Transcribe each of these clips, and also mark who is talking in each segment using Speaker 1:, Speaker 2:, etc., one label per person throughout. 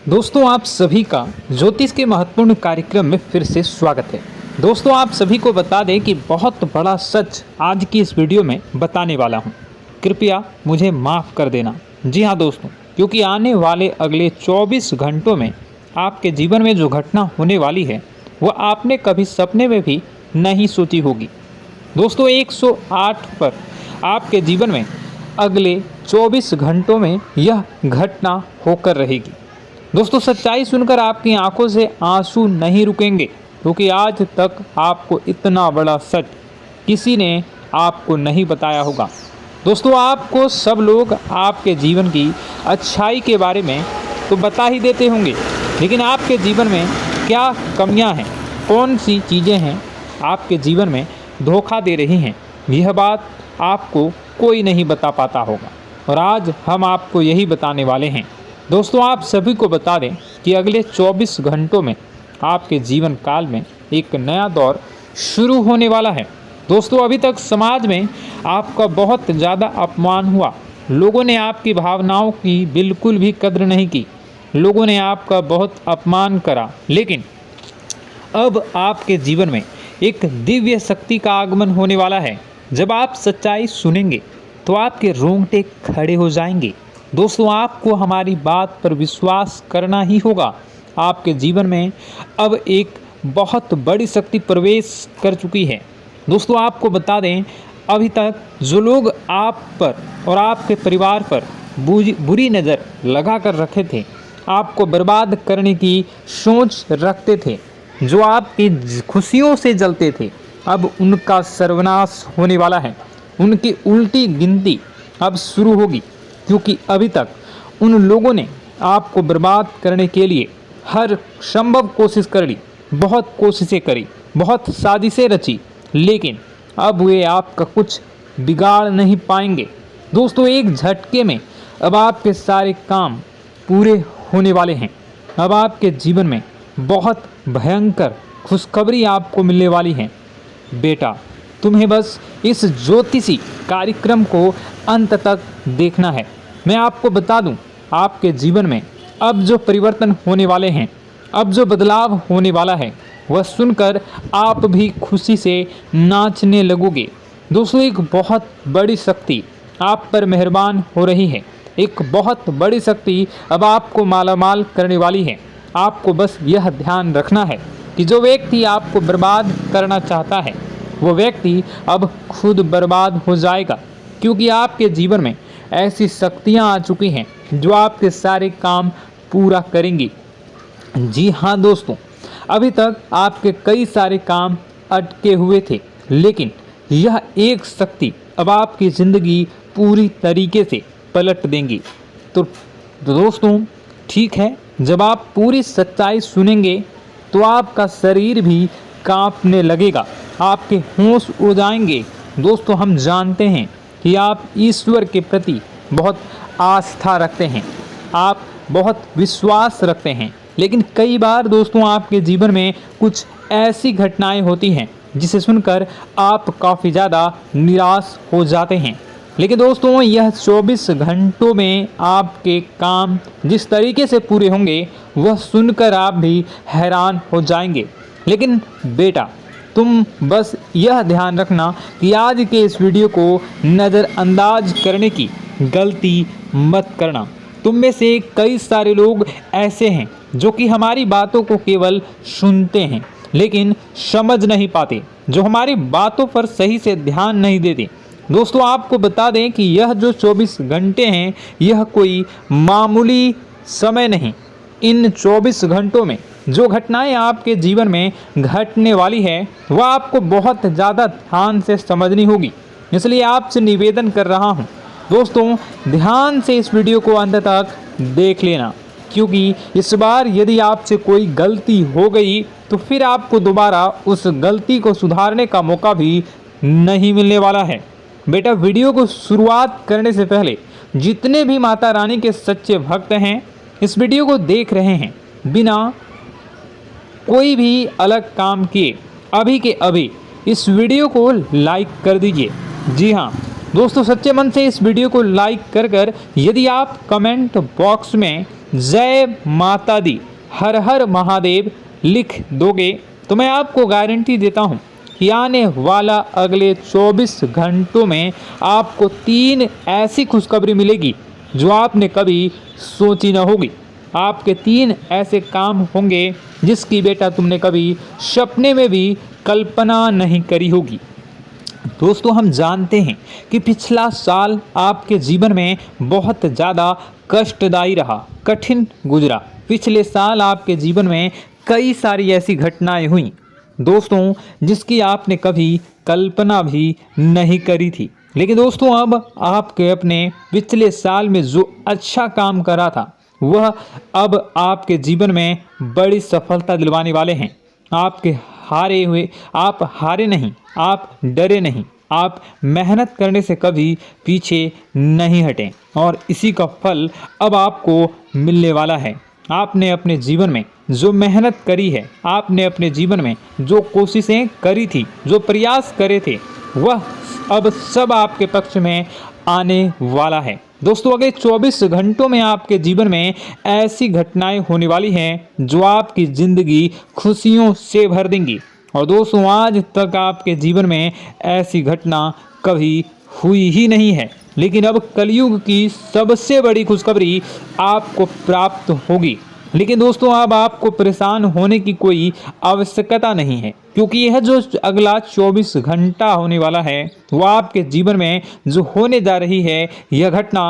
Speaker 1: दोस्तों आप सभी का ज्योतिष के महत्वपूर्ण कार्यक्रम में फिर से स्वागत है। दोस्तों आप सभी को बता दें कि बहुत बड़ा सच आज की इस वीडियो में बताने वाला हूं। कृपया मुझे माफ़ कर देना। जी हां दोस्तों, क्योंकि आने वाले अगले 24 घंटों में आपके जीवन में जो घटना होने वाली है वह आपने कभी सपने में भी नहीं सोची होगी। दोस्तों 108 पर आपके जीवन में अगले 24 घंटों में यह घटना होकर रहेगी। दोस्तों सच्चाई सुनकर आपकी आंखों से आंसू नहीं रुकेंगे, क्योंकि आज तक आपको इतना बड़ा सच किसी ने आपको नहीं बताया होगा। दोस्तों आपको सब लोग आपके जीवन की अच्छाई के बारे में तो बता ही देते होंगे, लेकिन आपके जीवन में क्या कमियां हैं, कौन सी चीज़ें हैं आपके जीवन में धोखा दे रही हैं, यह बात आपको कोई नहीं बता पाता होगा। और आज हम आपको यही बताने वाले हैं। दोस्तों आप सभी को बता दें कि अगले 24 घंटों में आपके जीवन काल में एक नया दौर शुरू होने वाला है। दोस्तों अभी तक समाज में आपका बहुत ज़्यादा अपमान हुआ, लोगों ने आपकी भावनाओं की बिल्कुल भी कद्र नहीं की, लोगों ने आपका बहुत अपमान करा, लेकिन अब आपके जीवन में एक दिव्य शक्ति का आगमन होने वाला है। जब आप सच्चाई सुनेंगे तो आपके रोंगटे खड़े हो जाएंगे। दोस्तों आपको हमारी बात पर विश्वास करना ही होगा। आपके जीवन में अब एक बहुत बड़ी शक्ति प्रवेश कर चुकी है। दोस्तों आपको बता दें, अभी तक जो लोग आप पर और आपके परिवार पर बुरी नज़र लगा कर रखे थे, आपको बर्बाद करने की सोच रखते थे, जो आपकी खुशियों से जलते थे, अब उनका सर्वनाश होने वाला है। उनकी उल्टी गिनती अब शुरू होगी, क्योंकि अभी तक उन लोगों ने आपको बर्बाद करने के लिए हर संभव कोशिश कर ली, बहुत कोशिशें करी, बहुत साजिशें रची, लेकिन अब वे आपका कुछ बिगाड़ नहीं पाएंगे। दोस्तों एक झटके में अब आपके सारे काम पूरे होने वाले हैं। अब आपके जीवन में बहुत भयंकर खुशखबरी आपको मिलने वाली है। बेटा तुम्हें बस इस ज्योतिषी कार्यक्रम को अंत तक देखना है। मैं आपको बता दूं, आपके जीवन में अब जो परिवर्तन होने वाले हैं, अब जो बदलाव होने वाला है, वह सुनकर आप भी खुशी से नाचने लगोगे। दोस्तों एक बहुत बड़ी शक्ति आप पर मेहरबान हो रही है। एक बहुत बड़ी शक्ति अब आपको मालामाल करने वाली है। आपको बस यह ध्यान रखना है कि जो व्यक्ति आपको बर्बाद करना चाहता है, वो व्यक्ति अब खुद बर्बाद हो जाएगा, क्योंकि आपके जीवन में ऐसी शक्तियां आ चुकी हैं जो आपके सारे काम पूरा करेंगी। जी हाँ दोस्तों, अभी तक आपके कई सारे काम अटके हुए थे, लेकिन यह एक शक्ति अब आपकी ज़िंदगी पूरी तरीके से पलट देंगी। तो दोस्तों ठीक है, जब आप पूरी सच्चाई सुनेंगे तो आपका शरीर भी कांपने लगेगा, आपके होश उड़ जाएंगे। दोस्तों हम जानते हैं कि आप ईश्वर के प्रति बहुत आस्था रखते हैं, आप बहुत विश्वास रखते हैं, लेकिन कई बार दोस्तों आपके जीवन में कुछ ऐसी घटनाएं होती हैं जिसे सुनकर आप काफ़ी ज़्यादा निराश हो जाते हैं। लेकिन दोस्तों यह 24 घंटों में आपके काम जिस तरीके से पूरे होंगे वह सुनकर आप भी हैरान हो जाएंगे। लेकिन बेटा तुम बस यह ध्यान रखना कि आज के इस वीडियो को नज़रअंदाज करने की गलती मत करना। तुम में से कई सारे लोग ऐसे हैं जो कि हमारी बातों को केवल सुनते हैं लेकिन समझ नहीं पाते, जो हमारी बातों पर सही से ध्यान नहीं देते। दोस्तों आपको बता दें कि यह जो 24 घंटे हैं यह कोई मामूली समय नहीं। इन 24 घंटों में जो घटनाएं आपके जीवन में घटने वाली है वह आपको बहुत ज़्यादा ध्यान से समझनी होगी। इसलिए आपसे निवेदन कर रहा हूं, दोस्तों ध्यान से इस वीडियो को अंत तक देख लेना, क्योंकि इस बार यदि आपसे कोई गलती हो गई तो फिर आपको दोबारा उस गलती को सुधारने का मौका भी नहीं मिलने वाला है। बेटा वीडियो को शुरुआत करने से पहले जितने भी माता रानी के सच्चे भक्त हैं इस वीडियो को देख रहे हैं, बिना कोई भी अलग काम किए अभी के अभी इस वीडियो को लाइक कर दीजिए। जी हाँ दोस्तों, सच्चे मन से इस वीडियो को लाइक कर यदि आप कमेंट बॉक्स में जय माता दी, हर हर महादेव लिख दोगे तो मैं आपको गारंटी देता हूँ कि आने वाला अगले 24 घंटों में आपको 3 ऐसी खुशखबरी मिलेगी जो आपने कभी सोची न होगी। आपके 3 ऐसे काम होंगे जिसकी बेटा तुमने कभी सपने में भी कल्पना नहीं करी होगी। दोस्तों, हम जानते हैं कि पिछला साल आपके जीवन में बहुत ज़्यादा कष्टदायी रहा, कठिन गुजरा। पिछले साल आपके जीवन में कई सारी ऐसी घटनाएं हुई दोस्तों जिसकी आपने कभी कल्पना भी नहीं करी थी। लेकिन दोस्तों, अब आपके अपने पिछले साल में जो अच्छा काम करा था वह अब आपके जीवन में बड़ी सफलता दिलवाने वाले हैं। आप हारे नहीं, आप डरे नहीं, आप मेहनत करने से कभी पीछे नहीं हटें और इसी का फल अब आपको मिलने वाला है। आपने अपने जीवन में जो मेहनत करी है, आपने अपने जीवन में जो कोशिशें करी थी, जो प्रयास करे थे, वह अब सब आपके पक्ष में आने वाला है। दोस्तों, अगले 24 घंटों में आपके जीवन में ऐसी घटनाएं होने वाली हैं जो आपकी ज़िंदगी खुशियों से भर देंगी। और दोस्तों, आज तक आपके जीवन में ऐसी घटना कभी हुई ही नहीं है, लेकिन अब कलयुग की सबसे बड़ी खुशखबरी आपको प्राप्त होगी। लेकिन दोस्तों, अब आपको परेशान होने की कोई आवश्यकता नहीं है, क्योंकि यह जो अगला 24 घंटा होने वाला है वह आपके जीवन में जो होने जा रही है यह घटना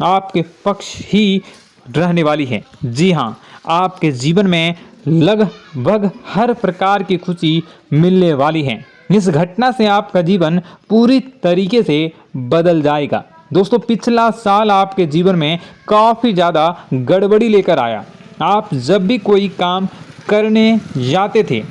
Speaker 1: आपके पक्ष ही रहने वाली है। जी हाँ, आपके जीवन में लगभग हर प्रकार की खुशी मिलने वाली है। इस घटना से आपका जीवन पूरी तरीके से बदल जाएगा। दोस्तों, पिछला साल आपके जीवन में काफ़ी ज़्यादा गड़बड़ी लेकर आया। आप जब भी कोई काम करने जाते थे,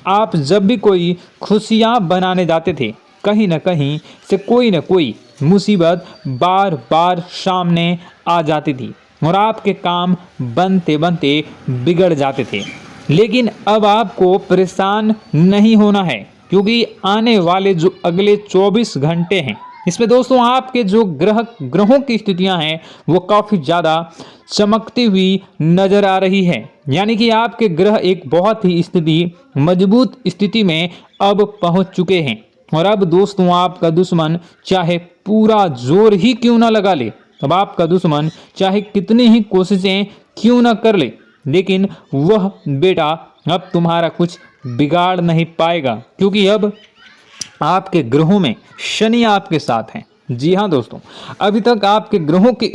Speaker 1: आप जब भी कोई खुशियाँ बनाने जाते थे, कहीं ना कहीं से कोई ना कोई मुसीबत बार बार सामने आ जाती थी और आपके काम बनते बनते बिगड़ जाते थे। लेकिन अब आपको परेशान नहीं होना है, क्योंकि आने वाले जो अगले 24 घंटे हैं इसमें दोस्तों आपके जो ग्रहों की स्थितियां हैं वो काफ़ी ज़्यादा चमकती हुई नज़र आ रही है। यानी कि आपके ग्रह एक बहुत ही मजबूत स्थिति में अब पहुंच चुके हैं। और अब दोस्तों, आपका दुश्मन चाहे पूरा जोर ही क्यों ना लगा ले, अब आपका दुश्मन चाहे कितनी ही कोशिशें क्यों ना कर ले, लेकिन वह बेटा अब तुम्हारा कुछ बिगाड़ नहीं पाएगा, क्योंकि अब आपके ग्रहों में शनि आपके साथ हैं। जी हाँ दोस्तों, अभी तक आपके ग्रहों की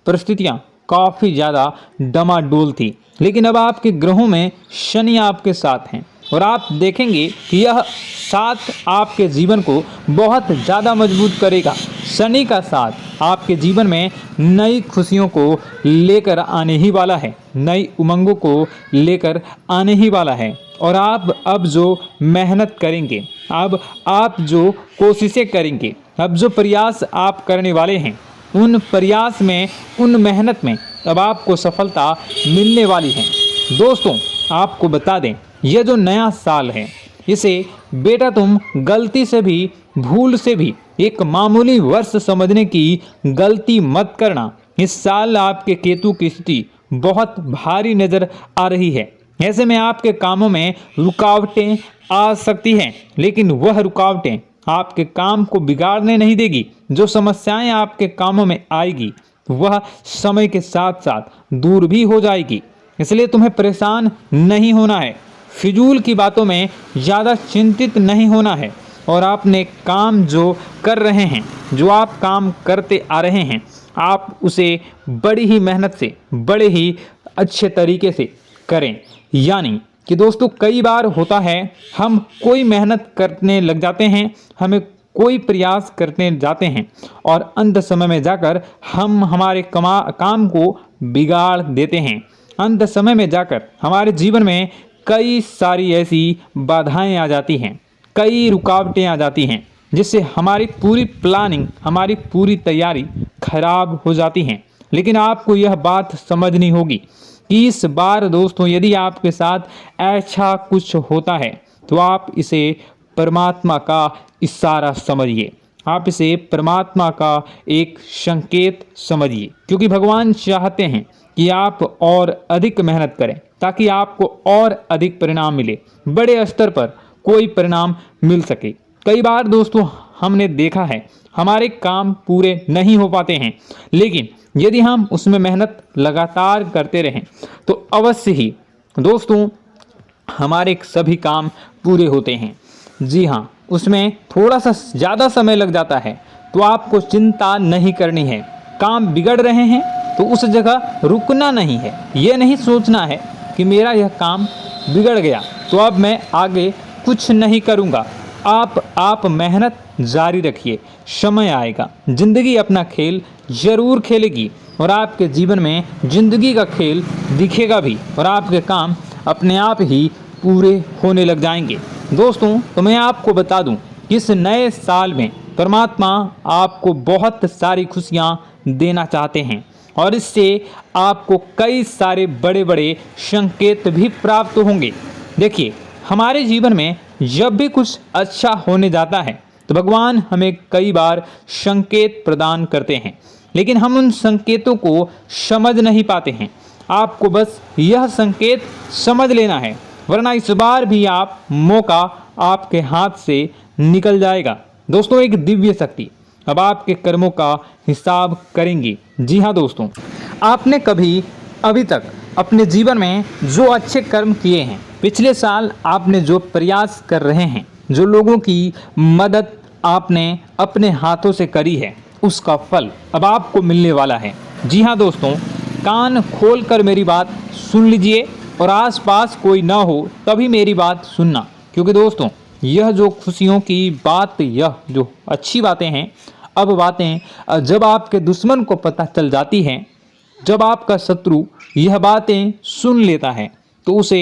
Speaker 1: परिस्थितियाँ काफ़ी ज़्यादा डमाडोल थी, लेकिन अब आपके ग्रहों में शनि आपके साथ हैं और आप देखेंगे कि यह साथ आपके जीवन को बहुत ज़्यादा मजबूत करेगा। शनि का साथ आपके जीवन में नई खुशियों को लेकर आने ही वाला है, नई उमंगों को लेकर आने ही वाला है। और आप अब जो मेहनत करेंगे, अब आप जो कोशिशें करेंगे, अब जो प्रयास आप करने वाले हैं, उन प्रयास में, उन मेहनत में अब आपको सफलता मिलने वाली है। दोस्तों, आपको बता दें, यह जो नया साल है इसे बेटा तुम गलती से भी, भूल से भी एक मामूली वर्ष समझने की गलती मत करना। इस साल आपके केतु की स्थिति बहुत भारी नज़र आ रही है। ऐसे में आपके कामों में रुकावटें आ सकती हैं, लेकिन वह रुकावटें आपके काम को बिगाड़ने नहीं देगी। जो समस्याएं आपके कामों में आएगी वह समय के साथ साथ दूर भी हो जाएगी। इसलिए तुम्हें परेशान नहीं होना है, फिजूल की बातों में ज़्यादा चिंतित नहीं होना है और आपने काम जो कर रहे हैं, जो आप काम करते आ रहे हैं, आप उसे बड़ी ही मेहनत से, बड़े ही अच्छे तरीके से करें। यानी कि दोस्तों, कई बार होता है हम कोई मेहनत करने लग जाते हैं, हमें कोई प्रयास करने जाते हैं और अंत समय में जाकर हम हमारे काम को बिगाड़ देते हैं। अंत समय में जाकर हमारे जीवन में कई सारी ऐसी बाधाएं आ जाती हैं, कई रुकावटें आ जाती हैं, जिससे हमारी पूरी प्लानिंग, हमारी पूरी तैयारी खराब हो जाती हैं। लेकिन आपको यह बात समझनी होगी कि इस बार दोस्तों, यदि आपके साथ ऐसा कुछ होता है तो आप इसे परमात्मा का इशारा समझिए, आप इसे परमात्मा का एक संकेत समझिए, क्योंकि भगवान चाहते हैं कि आप और अधिक मेहनत करें ताकि आपको और अधिक परिणाम मिले, बड़े स्तर पर कोई परिणाम मिल सके। कई बार दोस्तों हमने देखा है हमारे काम पूरे नहीं हो पाते हैं, लेकिन यदि हम उसमें मेहनत लगातार करते रहें तो अवश्य ही दोस्तों हमारे सभी काम पूरे होते हैं। जी हाँ, उसमें थोड़ा सा ज़्यादा समय लग जाता है तो आपको चिंता नहीं करनी है। काम बिगड़ रहे हैं तो उस जगह रुकना नहीं है, ये नहीं सोचना है कि मेरा यह काम बिगड़ गया तो अब मैं आगे कुछ नहीं करूँगा। आप मेहनत जारी रखिए, समय आएगा, ज़िंदगी अपना खेल ज़रूर खेलेगी और आपके जीवन में ज़िंदगी का खेल दिखेगा भी और आपके काम अपने आप ही पूरे होने लग जाएंगे। दोस्तों तो मैं आपको बता दूं कि इस नए साल में परमात्मा आपको बहुत सारी खुशियां देना चाहते हैं और इससे आपको कई सारे बड़े बड़े संकेत भी प्राप्त होंगे। देखिए, हमारे जीवन में जब भी कुछ अच्छा होने जाता है तो भगवान हमें कई बार संकेत प्रदान करते हैं, लेकिन हम उन संकेतों को समझ नहीं पाते हैं। आपको बस यह संकेत समझ लेना है, वरना इस बार भी मौका आपके हाथ से निकल जाएगा। दोस्तों, एक दिव्य शक्ति अब आपके कर्मों का हिसाब करेंगी। जी हाँ दोस्तों, आपने कभी अभी तक अपने जीवन में जो अच्छे कर्म किए हैं, पिछले साल आपने जो प्रयास कर रहे हैं, जो लोगों की मदद आपने अपने हाथों से करी है, उसका फल अब आपको मिलने वाला है। जी हाँ दोस्तों, कान खोल कर मेरी बात सुन लीजिए और आसपास कोई ना हो तभी मेरी बात सुनना, क्योंकि दोस्तों यह जो खुशियों की बात, यह जो अच्छी बातें हैं, अब बातें जब आपके दुश्मन को पता चल जाती हैं, जब आपका शत्रु यह बातें सुन लेता है तो उसे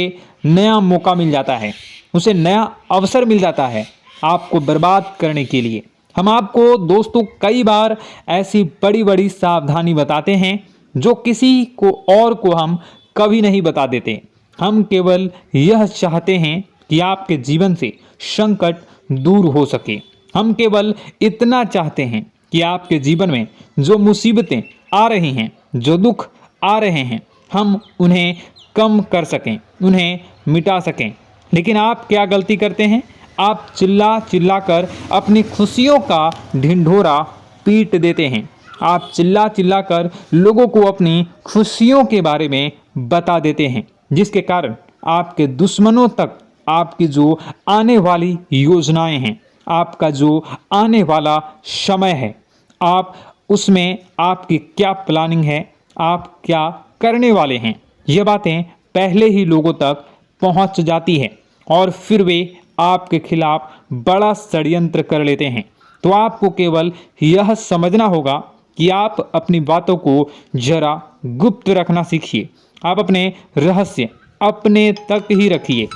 Speaker 1: नया मौका मिल जाता है, उसे नया अवसर मिल जाता है आपको बर्बाद करने के लिए। हम आपको दोस्तों कई बार ऐसी बड़ी बड़ी सावधानी बताते हैं जो किसी को और को हम कभी नहीं बता देते। हम केवल यह चाहते हैं कि आपके जीवन से संकट दूर हो सके। हम केवल इतना चाहते हैं कि आपके जीवन में जो मुसीबतें आ रही हैं, जो दुख आ रहे हैं, हम उन्हें कम कर सकें, उन्हें मिटा सकें। लेकिन आप क्या गलती करते हैं? आप चिल्ला चिल्ला कर अपनी खुशियों का ढिंढोरा पीट देते हैं। आप चिल्ला चिल्ला कर लोगों को अपनी खुशियों के बारे में बता देते हैं, जिसके कारण आपके दुश्मनों तक आपकी जो आने वाली योजनाएं हैं, आपका जो आने वाला समय है, आप उसमें आपकी क्या प्लानिंग है, आप क्या करने वाले हैं, ये बातें पहले ही लोगों तक पहुंच जाती है और फिर वे आपके खिलाफ बड़ा षड्यंत्र कर लेते हैं। तो आपको केवल यह समझना होगा कि आप अपनी बातों को जरा गुप्त रखना सीखिए। आप अपने रहस्य अपने तक ही रखिए।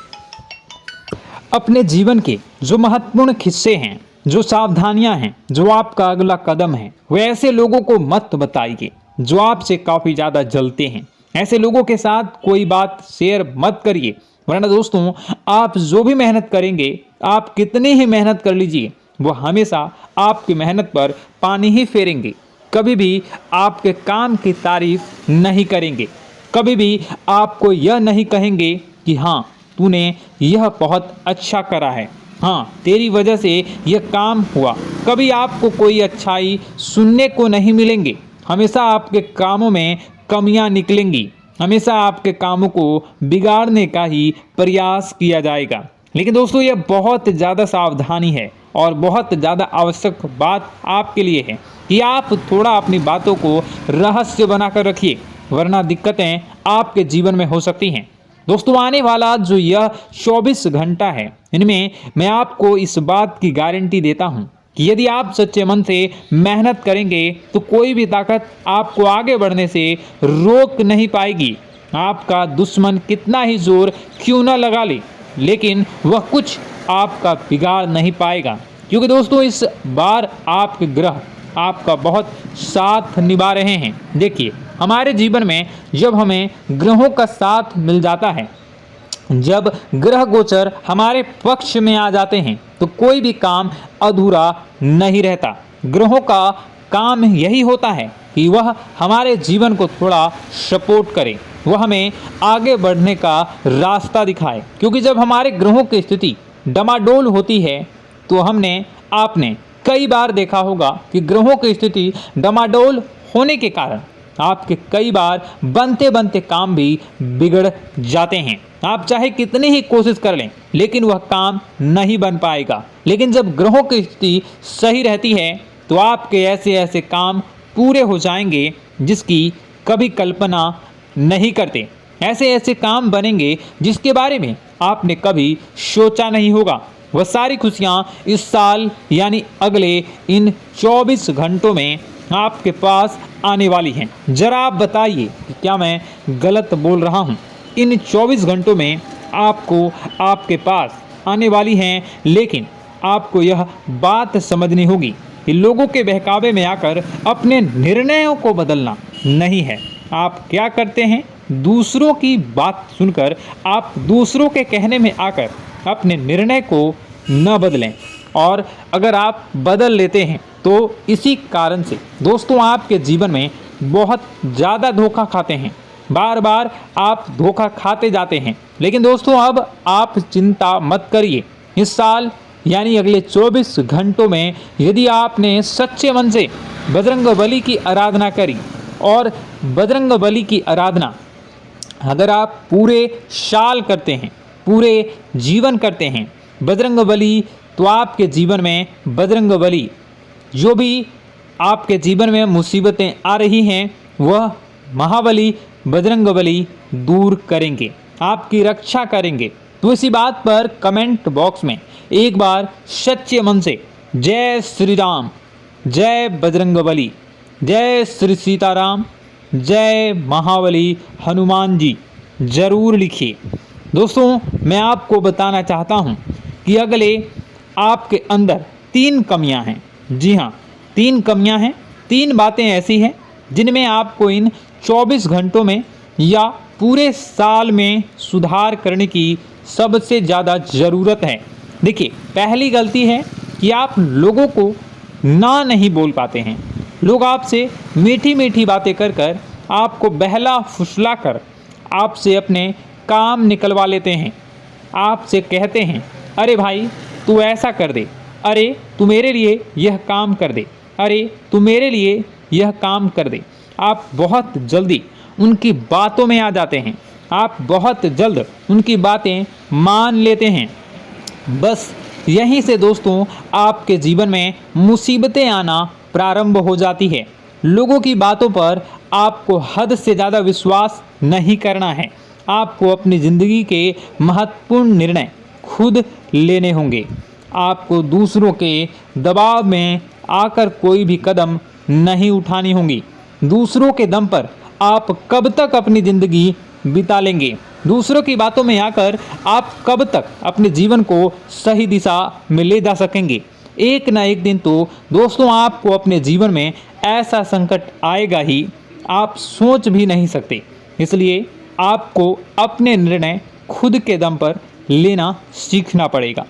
Speaker 1: अपने जीवन के जो महत्वपूर्ण किस्से हैं, जो सावधानियां हैं, जो आपका अगला कदम है, वो ऐसे लोगों को मत बताइए जो आपसे काफ़ी ज़्यादा जलते हैं। ऐसे लोगों के साथ कोई बात शेयर मत करिए, वरना दोस्तों आप जो भी मेहनत करेंगे, आप कितनी ही मेहनत कर लीजिए, वो हमेशा आपकी मेहनत पर पानी ही फेरेंगे। कभी भी आपके काम की तारीफ नहीं करेंगे, कभी भी आपको यह नहीं कहेंगे कि हाँ तूने यह बहुत अच्छा करा है, हाँ तेरी वजह से यह काम हुआ। कभी आपको कोई अच्छाई सुनने को नहीं मिलेंगे। हमेशा आपके कामों में कमियां निकलेंगी, हमेशा आपके कामों को बिगाड़ने का ही प्रयास किया जाएगा। लेकिन दोस्तों यह बहुत ज़्यादा सावधानी है और बहुत ज़्यादा आवश्यक बात आपके लिए है कि आप थोड़ा अपनी बातों को रहस्य बनाकर रखिए, वरना दिक्कतें आपके जीवन में हो सकती हैं। दोस्तों आने वाला जो यह 24 घंटा है, इनमें मैं आपको इस बात की गारंटी देता हूं कि यदि आप सच्चे मन से मेहनत करेंगे तो कोई भी ताकत आपको आगे बढ़ने से रोक नहीं पाएगी। आपका दुश्मन कितना ही जोर क्यों न लगा ले, लेकिन वह कुछ आपका बिगाड़ नहीं पाएगा, क्योंकि दोस्तों इस बार आपके ग्रह आपका बहुत साथ निभा रहे हैं। देखिए, हमारे जीवन में जब हमें ग्रहों का साथ मिल जाता है, जब ग्रह गोचर हमारे पक्ष में आ जाते हैं, तो कोई भी काम अधूरा नहीं रहता। ग्रहों का काम यही होता है कि वह हमारे जीवन को थोड़ा सपोर्ट करे, वह हमें आगे बढ़ने का रास्ता दिखाए। क्योंकि जब हमारे ग्रहों की स्थिति डमाडोल होती है तो आपने कई बार देखा होगा कि ग्रहों की स्थिति डमाडोल होने के कारण आपके कई बार बनते बनते काम भी बिगड़ जाते हैं। आप चाहे कितनी ही कोशिश कर लें लेकिन वह काम नहीं बन पाएगा। लेकिन जब ग्रहों की स्थिति सही रहती है तो आपके ऐसे ऐसे काम पूरे हो जाएंगे जिसकी कभी कल्पना नहीं करते। ऐसे ऐसे काम बनेंगे जिसके बारे में आपने कभी सोचा नहीं होगा। वह सारी खुशियाँ इस साल यानी अगले इन 24 घंटों में आपके पास आने वाली हैं। जरा आप बताइए कि क्या मैं गलत बोल रहा हूँ? इन 24 घंटों में आपको आपके पास आने वाली हैं, लेकिन आपको यह बात समझनी होगी कि लोगों के बहकावे में आकर अपने निर्णयों को बदलना नहीं है। आप क्या करते हैं? दूसरों की बात सुनकर आप दूसरों के कहने में आकर अपने निर्णय को न बदलें, और अगर आप बदल लेते हैं तो इसी कारण से दोस्तों आपके जीवन में बहुत ज़्यादा धोखा खाते हैं। बार बार आप धोखा खाते जाते हैं। लेकिन दोस्तों अब आप चिंता मत करिए। इस साल यानी अगले 24 घंटों में यदि आपने सच्चे मन से बजरंगबली की आराधना करी, और बजरंगबली की आराधना अगर आप पूरे साल करते हैं, पूरे जीवन करते हैं बजरंगबली, तो आपके जीवन में बजरंगबली जो भी आपके जीवन में मुसीबतें आ रही हैं वह महाबली बजरंगबली दूर करेंगे, आपकी रक्षा करेंगे। तो इसी बात पर कमेंट बॉक्स में एक बार सच्चे मन से जय श्री राम, जय बजरंगबली, जय श्री सीताराम, जय महाबली हनुमान जी जरूर लिखिए। दोस्तों मैं आपको बताना चाहता हूं कि अगले आपके अंदर 3 कमियां हैं। जी हाँ, 3 कमियां हैं, 3 बातें ऐसी हैं जिनमें आपको इन 24 घंटों में या पूरे साल में सुधार करने की सबसे ज़्यादा ज़रूरत है। देखिए, पहली गलती है कि आप लोगों को ना नहीं बोल पाते हैं। लोग आपसे मीठी मीठी बातें कर कर आपको बहला फुसला कर आपसे अपने काम निकलवा लेते हैं। आपसे कहते हैं, अरे भाई तू ऐसा कर दे, अरे तू मेरे लिए यह काम कर दे, अरे तू मेरे लिए यह काम कर दे। आप बहुत जल्दी उनकी बातों में आ जाते हैं, आप बहुत जल्द उनकी बातें मान लेते हैं। बस यहीं से दोस्तों आपके जीवन में मुसीबतें आना प्रारंभ हो जाती है। लोगों की बातों पर आपको हद से ज़्यादा विश्वास नहीं करना है। आपको अपनी ज़िंदगी के महत्वपूर्ण निर्णय खुद लेने होंगे। आपको दूसरों के दबाव में आकर कोई भी कदम नहीं उठानी होंगी। दूसरों के दम पर आप कब तक अपनी ज़िंदगी बिता लेंगे? दूसरों की बातों में आकर आप कब तक अपने जीवन को सही दिशा में ले जा सकेंगे? एक ना एक दिन तो दोस्तों आपको अपने जीवन में ऐसा संकट आएगा ही, आप सोच भी नहीं सकते। इसलिए आपको अपने निर्णय खुद के दम पर लेना सीखना पड़ेगा।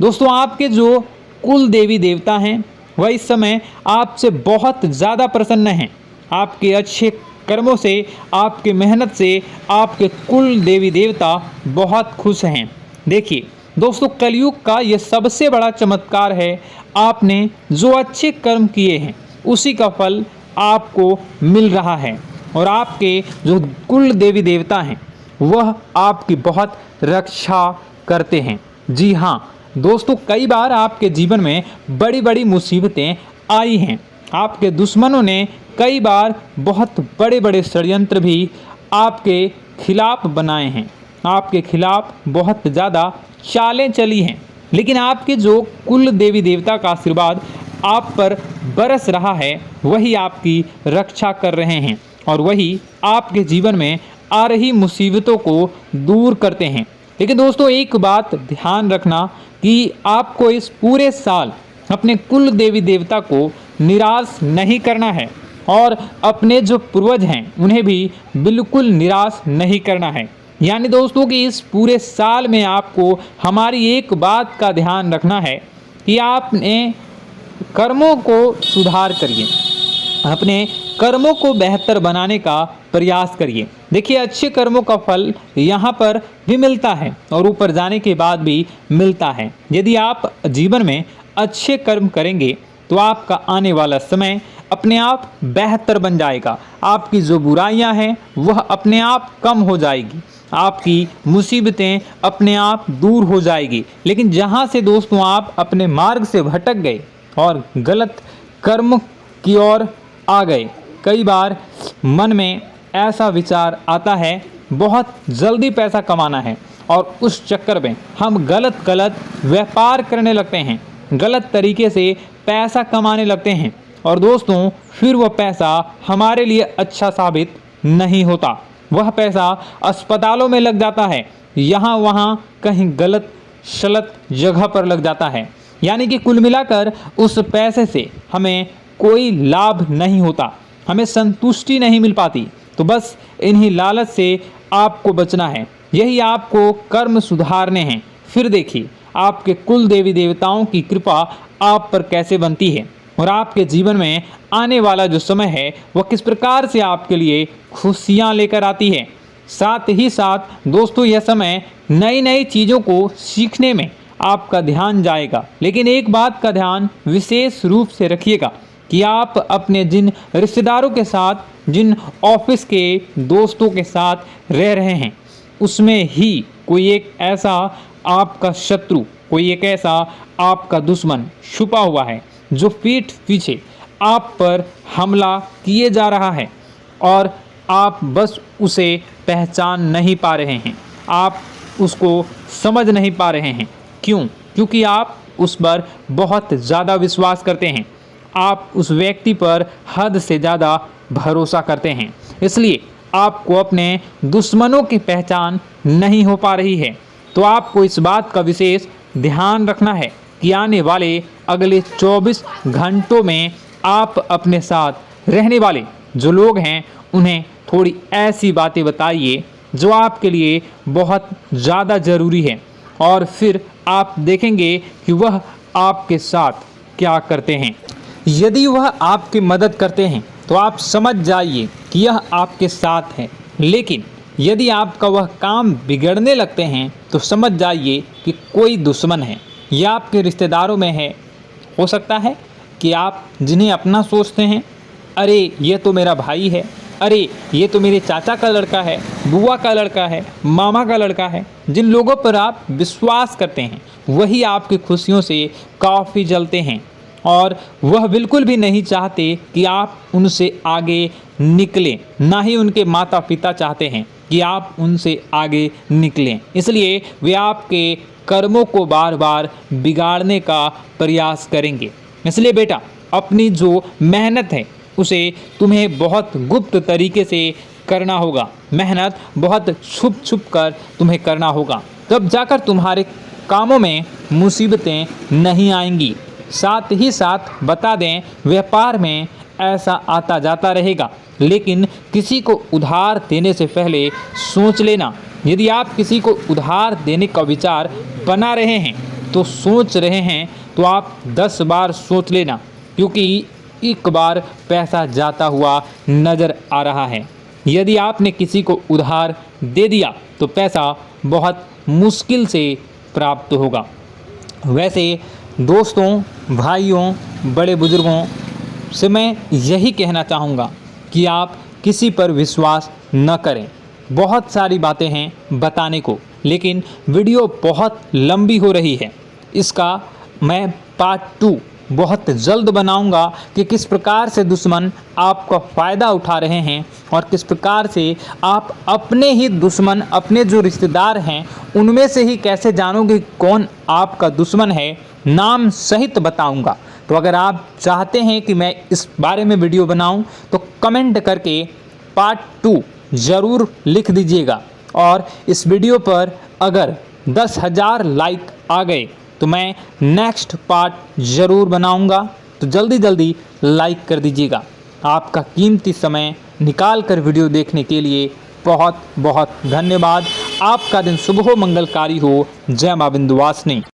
Speaker 1: दोस्तों आपके जो कुल देवी देवता हैं वह इस समय आपसे बहुत ज़्यादा प्रसन्न हैं। आपके अच्छे कर्मों से, आपके मेहनत से आपके कुल देवी देवता बहुत खुश हैं। देखिए दोस्तों, कलयुग का ये सबसे बड़ा चमत्कार है। आपने जो अच्छे कर्म किए हैं उसी का फल आपको मिल रहा है, और आपके जो कुल देवी देवता हैं वह आपकी बहुत रक्षा करते हैं। जी हाँ दोस्तों, कई बार आपके जीवन में बड़ी बड़ी मुसीबतें आई हैं। आपके दुश्मनों ने कई बार बहुत बड़े बड़े षड्यंत्र भी आपके खिलाफ बनाए हैं। आपके खिलाफ बहुत ज़्यादा चालें चली हैं, लेकिन आपके जो कुल देवी देवता का आशीर्वाद आप पर बरस रहा है वही आपकी रक्षा कर रहे हैं, और वही आपके जीवन में आ रही मुसीबतों को दूर करते हैं। लेकिन दोस्तों एक बात ध्यान रखना कि आपको इस पूरे साल अपने कुल देवी देवता को निराश नहीं करना है, और अपने जो पूर्वज हैं उन्हें भी बिल्कुल निराश नहीं करना है। यानी दोस्तों कि इस पूरे साल में आपको हमारी एक बात का ध्यान रखना है कि आपने कर्मों को सुधार करिए। अपने कर्मों को बेहतर बनाने का प्रयास करिए। देखिए, अच्छे कर्मों का फल यहाँ पर भी मिलता है और ऊपर जाने के बाद भी मिलता है। यदि आप जीवन में अच्छे कर्म करेंगे तो आपका आने वाला समय अपने आप बेहतर बन जाएगा। आपकी जो बुराइयां हैं वह अपने आप कम हो जाएगी, आपकी मुसीबतें अपने आप दूर हो जाएगी। लेकिन जहां से दोस्तों आप अपने मार्ग से भटक गए और गलत कर्म की ओर आ गए, कई बार मन में ऐसा विचार आता है बहुत जल्दी पैसा कमाना है और उस चक्कर में हम गलत व्यापार करने लगते हैं, गलत तरीके से पैसा कमाने लगते हैं और दोस्तों फिर वह पैसा हमारे लिए अच्छा साबित नहीं होता। वह पैसा अस्पतालों में लग जाता है, यहाँ वहाँ कहीं गलत शलत जगह पर लग जाता है। यानी कि कुल मिलाकर उस पैसे से हमें कोई लाभ नहीं होता, हमें संतुष्टि नहीं मिल पाती। तो बस इन्हीं लालच से आपको बचना है, यही आपको कर्म सुधारने हैं। फिर देखिए आपके कुल देवी देवताओं की कृपा आप पर कैसे बनती है और आपके जीवन में आने वाला जो समय है वह किस प्रकार से आपके लिए खुशियाँ लेकर आती है। साथ ही साथ दोस्तों यह समय नई नई चीज़ों को सीखने में आपका ध्यान जाएगा। लेकिन एक बात का ध्यान विशेष रूप से रखिएगा कि आप अपने जिन रिश्तेदारों के साथ, जिन ऑफिस के दोस्तों के साथ रह रहे हैं, उसमें ही कोई एक ऐसा आपका शत्रु, कोई एक ऐसा आपका दुश्मन छुपा हुआ है जो पीठ पीछे आप पर हमला किए जा रहा है और आप बस उसे पहचान नहीं पा रहे हैं, आप उसको समझ नहीं पा रहे हैं। क्यों? क्योंकि आप उस पर बहुत ज़्यादा विश्वास करते हैं, आप उस व्यक्ति पर हद से ज़्यादा भरोसा करते हैं, इसलिए आपको अपने दुश्मनों की पहचान नहीं हो पा रही है। तो आपको इस बात का विशेष ध्यान रखना है कि आने वाले अगले 24 घंटों में आप अपने साथ रहने वाले जो लोग हैं उन्हें थोड़ी ऐसी बातें बताइए जो आपके लिए बहुत ज़्यादा ज़रूरी है और फिर आप देखेंगे कि वह आपके साथ क्या करते हैं। यदि वह आपकी मदद करते हैं तो आप समझ जाइए कि यह आपके साथ है, लेकिन यदि आपका वह काम बिगड़ने लगते हैं तो समझ जाइए कि कोई दुश्मन है या आपके रिश्तेदारों में है। हो सकता है कि आप जिन्हें अपना सोचते हैं, अरे ये तो मेरा भाई है, अरे ये तो मेरे चाचा का लड़का है, बुआ का लड़का है, मामा का लड़का है, जिन लोगों पर आप विश्वास करते हैं वही आपकी खुशियों से काफ़ी जलते हैं और वह बिल्कुल भी नहीं चाहते कि आप उनसे आगे निकलें, ना ही उनके माता पिता चाहते हैं कि आप उनसे आगे निकलें। इसलिए वे आपके कर्मों को बार बार बिगाड़ने का प्रयास करेंगे। इसलिए बेटा, अपनी जो मेहनत है उसे तुम्हें बहुत गुप्त तरीके से करना होगा, मेहनत बहुत छुप छुप कर तुम्हें करना होगा, तब जाकर तुम्हारे कामों में मुसीबतें नहीं आएंगी। साथ ही साथ बता दें, व्यापार में ऐसा आता जाता रहेगा, लेकिन किसी को उधार देने से पहले सोच लेना। यदि आप किसी को उधार देने का विचार बना रहे हैं तो सोच रहे हैं तो आप 10 बार सोच लेना, क्योंकि एक बार पैसा जाता हुआ नज़र आ रहा है। यदि आपने किसी को उधार दे दिया तो पैसा बहुत मुश्किल से प्राप्त होगा। वैसे दोस्तों, भाइयों, बड़े बुजुर्गों से मैं यही कहना चाहूँगा कि आप किसी पर विश्वास न करें। बहुत सारी बातें हैं बताने को, लेकिन वीडियो बहुत लंबी हो रही है। इसका मैं पार्ट 2 बहुत जल्द बनाऊंगा कि किस प्रकार से दुश्मन आपका फ़ायदा उठा रहे हैं और किस प्रकार से आप अपने ही दुश्मन, अपने जो रिश्तेदार हैं उनमें से ही कैसे जानोगे कौन आपका दुश्मन है, नाम सहित बताऊंगा। तो अगर आप चाहते हैं कि मैं इस बारे में वीडियो बनाऊं तो कमेंट करके पार्ट 2 ज़रूर लिख दीजिएगा। और इस वीडियो पर अगर 10,000 लाइक आ गए तो मैं नेक्स्ट पार्ट ज़रूर बनाऊंगा। तो जल्दी जल्दी लाइक कर दीजिएगा। आपका कीमती समय निकाल कर वीडियो देखने के लिए बहुत बहुत धन्यवाद। आपका दिन शुभ हो, मंगलकारी हो। जय मां विंध्यवासिनी।